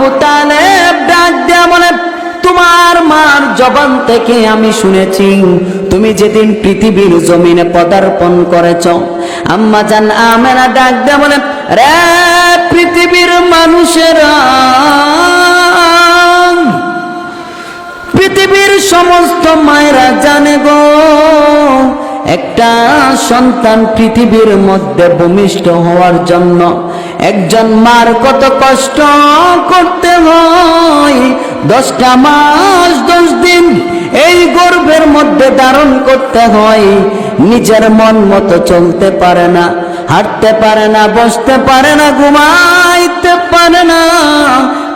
আবু তালেব ডাক দেয়া বলে, তোমার মার জবান থেকে আমি শুনেছি তুমি যেদিন পৃথিবীর জমিনে পদার্পণ করেছ। আম্মা জান আমেনা ডাক দেয়া বলে, রে পৃথিবীর মানুষেরা, পৃথিবীর সমস্ত মায়েরা জানে গো, একটা সন্তান পৃথিবীর মধ্যে ভূমিষ্ঠ হওয়ার জন্য একজন মার কত কষ্ট করতে হয়। 10টা মাস 10 দিন এই গর্ভের মধ্যে ধারণ করতে হয়। নিজের মন মতো চলতে পারে না, হাঁটতে পারে না, বসতে পারে না, ঘুমাইতে পারে না।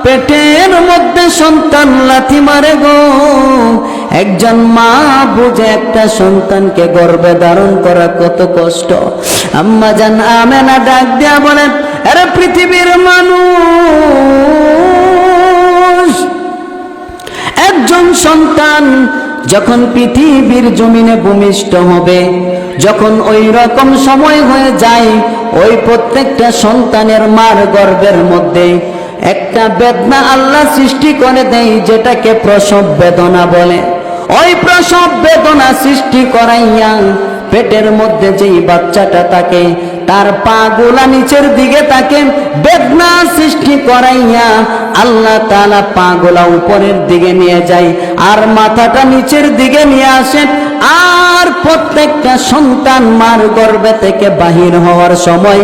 পেটের মধ্যে সন্তান লাথি মারে গো। একজন মা বুঝে একটা সন্তানকে গর্ভে ধারণ করা কত কষ্ট। আম্মা জান আমেনা ডাক দিয়া বলেন, আরে পৃথিবীর মানুষ, একজন সন্তান যখন পৃথিবীর জমিনে ভূমিষ্ঠ হবে, যখন ওই রকম সময় হয়ে যায়, ওই প্রত্যেকটা সন্তানের মার গর্ভের মধ্যে একটা বেদনা আল্লাহ সৃষ্টি করে দেয়, যেটাকে প্রসব বেদনা বলে। ওই প্রসব বেদনা সৃষ্টি করাইয়া পেটের মধ্যে যেই বাচ্চাটা থাকে তার পা গুলা নিচের দিকে থাকে, বেদনা সৃষ্টি করাইয়া আল্লাহ তাআলা পা গুলা উপরের দিকে নিয়ে যায় আর মাথাটা নিচের দিকে নিয়ে আসে। আর প্রত্যেকটা সন্তান মার গর্ভে থেকে বাহির হওয়ার সময়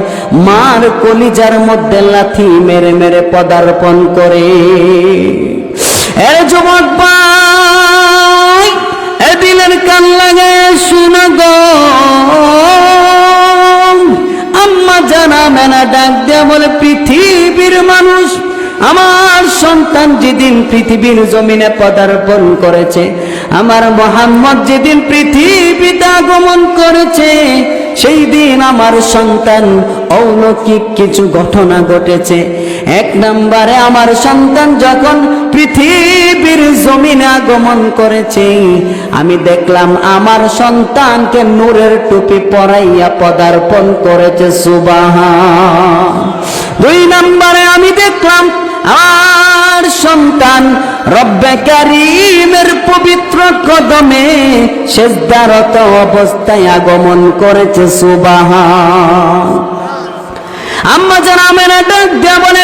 মার কলিজার মধ্যে লাথি মেরে মেরে পদার্পণ করে। এর যুবক ভাই, এ দিলের কান লাগে শুনো গো। আম্মা জান আমেনা ডাক দেয়া বলে, পৃথিবীর মানুষ, আমার সন্তান যেদিন পৃথিবীর জমিনে পদার্পণ করেছে, আমার মোহাম্মদ যেদিন পৃথিবীতে আগমন করেছে, সেই দিন আমার সন্তান অলৌকিক কিছু ঘটনা ঘটেছে। 1 নম্বরে আমার সন্তান যখন পৃথিবীর জমিনে আগমন করেছে, আমি দেখলাম আমার সন্তানকে নূরের টুপি পরাইয়া পদার্পণ করেছে। সুবহান। 2 নম্বরে আমি দেখলাম আমার সন্তান রব্বে কারীমের পবিত্র কদমে সিজদারত অবস্থায় আগমন করেছে। সুবহান। আম্মা জান আমেনা ডাক দিয়া বলে,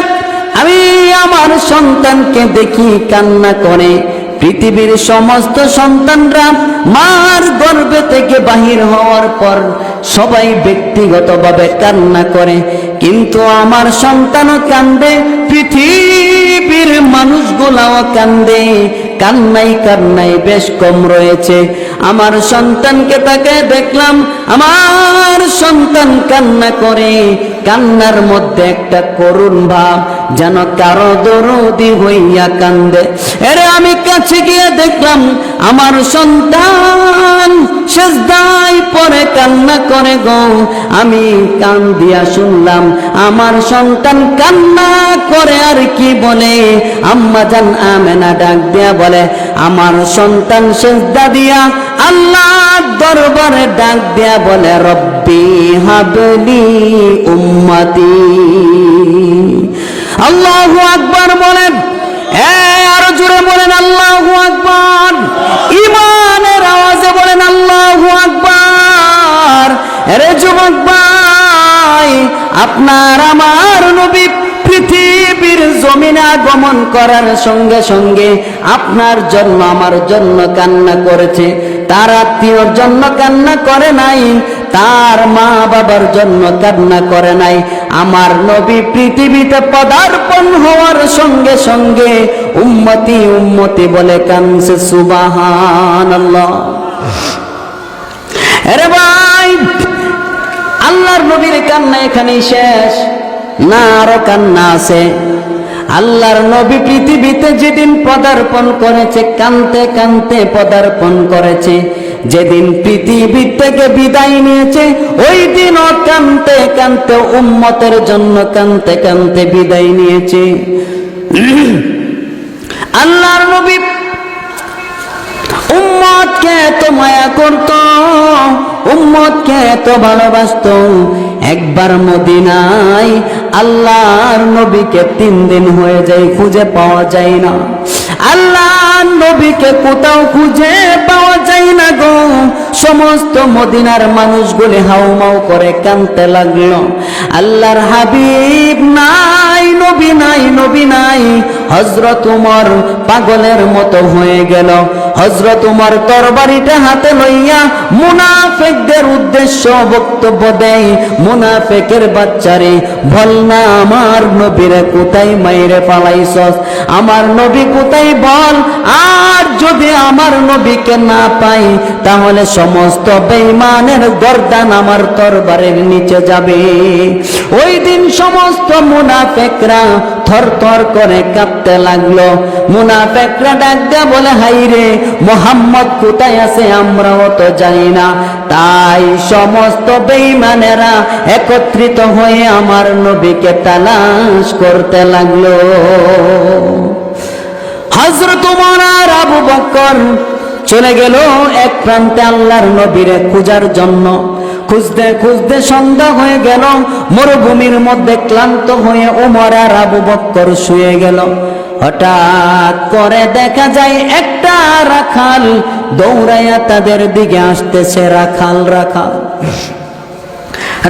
আমি আমার সন্তানকে দেখি কান্না করে। পৃথিবীর সমস্ত সন্তানরা মার গর্ভে থেকে বাহির হওয়ার পর সবাই ব্যক্তিগতভাবে কান্না করে, কিন্তু আমার সন্তানও কান্দে, পৃথিবীর মানুষগুলাও কান্দে। কান্নাই কান্নাই বেশ কম রয়েছে। আমার সন্তানকে তাকে দেখলাম, আমার সন্তান কান্না করে, কান্নার মধ্যে একটা করুণ ভাব, যেন কারো দরদি হইয়া কান্দে। এরে আমি কাছে গিয়ে দেখলাম আমার সন্তান সিজদায় পড়ে কান্না করে গো। আমি কান দিয়া শুনলাম আমার সন্তান কান্না করে আর কি বলে। আম্মা জান আমেনা ডাক দিয়া বলে, আমার সন্তান সিজদা দিয়া আল্লাহর দরবারে ডাক দিয়া বলে, রব্বি হাবলি উম্মতি। আল্লাহু আকবার বলেন, আরো জোরে বলেন আল্লাহু আকবার। ঈমানের আওয়াজে বলেন আল্লাহু আকবার। আরে যুবক ভাই, আপনার আমার নবী পৃথিবীর জমিনে আগমন করার সঙ্গে সঙ্গে আপনার জন্য আমার জন্য কান্না করেছে। তার আত্মীয়র জন্য কান্না করে নাই, তার মা বাবার জন্য কান্না করে নাই। আমার নবী পৃথিবীতে পদার্পণ হওয়ার সঙ্গে সঙ্গে উম্মতি উম্মতি বলে কানছে। সুবহানাল্লাহ। আরে ভাই, আল্লাহর নবীর কান্না এখানেই শেষ না, আরো কান্না আছে। আল্লাহর নবী পৃথিবীতে যেদিন পদার্পণ করেছে, কানতে কানতে পদার্পণ করেছে। যেদিন পৃথিবী থেকে বিদায় নিয়েছে, ওই দিনও কানতে কানতে উম্মতের জন্য কানতে কানতে বিদায় নিয়েছে। আল্লাহর নবী উম্মতকে এত মায়া করত, উম্মতকে এত ভালোবাসতো, একবার মদিনায় আল্লাহর নবীকে 3 দিন হয়ে যায় খুঁজে পাওয়া যায় না। আল্লাহর নবীকে কোথাও খুঁজে পাওয়া যায় না গো। সমস্ত মদিনার মানুষগুলি হাউমাউ করে কাঁদতে লাগলো, আল্লাহর হাবিব নাই, নবী নাই, নবী নাই। হযরত ওমর পাগলের মতো হয়ে গেল। হযরত ওমর তরবারিটা হাতে লইয়া মুনাফিকদের উদ্দেশ্য বক্তব্য দেয়, মুনাফিকের বাচ্চারে, বল না আমার নবীরে কোথায় মাইরে পালাইছস, আমার নবী কোথায় বল। আর যদি আমার নবীকে না পাই তাহলে সমস্ত বেঈমানের গর্দান আমার তরবারের নিচে যাবে। ওই দিন সমস্ত মুনাফিকরা থরথর করে কাঁপতে লাগলো। মুনাফিকরা ডাক দেয়া বলে, হাই রে, মুহাম্মদ কোথায় আছে আমরাও তো জানি না। তাই সমস্ত বেঈমানেরা একত্রিত হয়ে আমার নবীকে তালাশ করতে লাগলো। হযরত ওমর আর আবু বকর চলে গেল এক প্রান্তে আল্লাহর নবীরে খোঁজার জন্য। খুঁজতে খুঁজতে সন্ধ্যা হয়ে গেল। মরুভূমির মধ্যে ক্লান্ত হয়ে ওমর আর আবু বকর শুয়ে গেল। হঠাৎ করে দেখা যায় একটা রাখাল দৌড়াইয়া তাদের দিকে আসতেছে। রাখাল রাখাল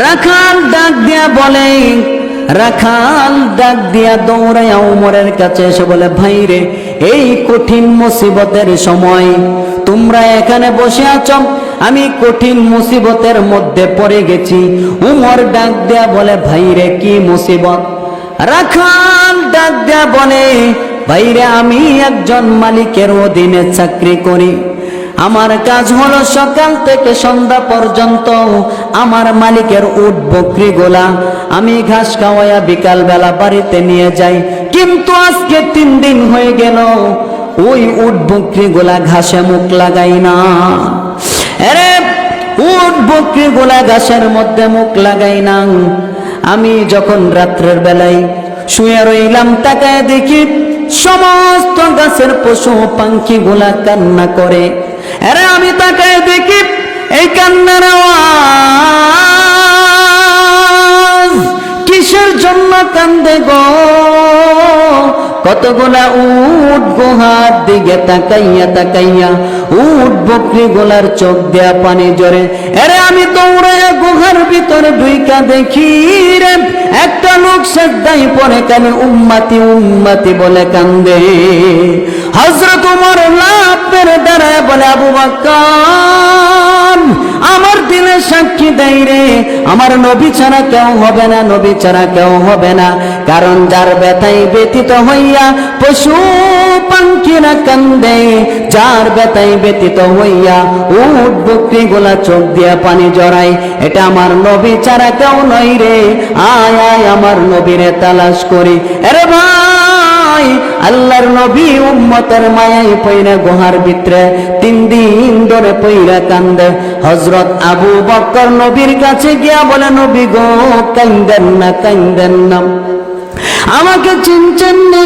রাখাল ডাক দিয়া বলে, রাখাল ডাক দিয়া দৌড়াইয়া ওমরের কাছে এসে বলে, ভাই রে, এই কঠিন মুসিবতের সময় তোমরা এখানে বসে আছো, আমি কঠিন মুসিবতের মধ্যে পড়ে গেছি। ওমর ডাক দিয়া বলে, ভাই রে, কি মুসিবত? রাখাল ডাক দিয়া বলে, ভাই রে, আমি একজন মালিকের অধীনে চাকরি করি। আমার কাজ হলো সকাল থেকে সন্ধ্যা পর্যন্ত আমার মালিকের উট বকরি গোলা আমি ঘাস খাওয়াইয়া বিকাল বেলা বাড়িতে নিয়ে যাই। কিন্তু আজকে 3 দিন হয়ে গেল ওই উট বকরি গোলা ঘাসে মুখ লাগাই না। আরে উট বকরি গোলা ঘাসের মধ্যে মুখ লাগাই না। আমি যখন রাত্রের বেলায় শুয়ে রইলাম, তাকায় দেখি সমস্ত গাছের পশু পাখি গোলা কান্না করে। আরে আমি তাকায় দেখি এই কান্নার আওয়াজ কিসের জন্য কান্দে গো? কতগুলা উট গুহার দিকে তাকাইয়া তাকাইয়া উট বকরি গোলার চোখ দেয়া পানি জরে। আরে আমি দৌড়াইয়া গুহার ভিতরে ঢুইকা দেখি রে একটা লোক সেজদায় পড়ে কানে উম্মতি উম্মতি বলে কান্দে। হযরত ওমর লাফ মেরে দাঁড়ায় বলে, আবু বকর, আমার দিলে সাক্ষী দেয় রে, আমার নবী ছাড়া কেউ হবে না, নবী ছাড়া কেউ হবে না। কারণ যার ব্যথায় ব্যথিত হইয়া পশু পাখিরা কান্দে, যার ব্যথায় ব্যথিত হইয়া উট বকরি গোলা চোখ দিয়া পানি জড়ায়, এটা আমার নবী ছাড়া কেউ নয় রে। আয় আয় আমার নবীরে তালাশ করি। আরে ভাই, আল্লাহর নবী উম্মতের মায়ায় পইরা গুহার ভিতরে 3 দিন ধরে পইরা কান্দে। হযরত আবু বকর নবীর কাছে গিয়া বলে, নবী গো, কান্দেন না, কান্দেন না, আমাকে চিনছেন না?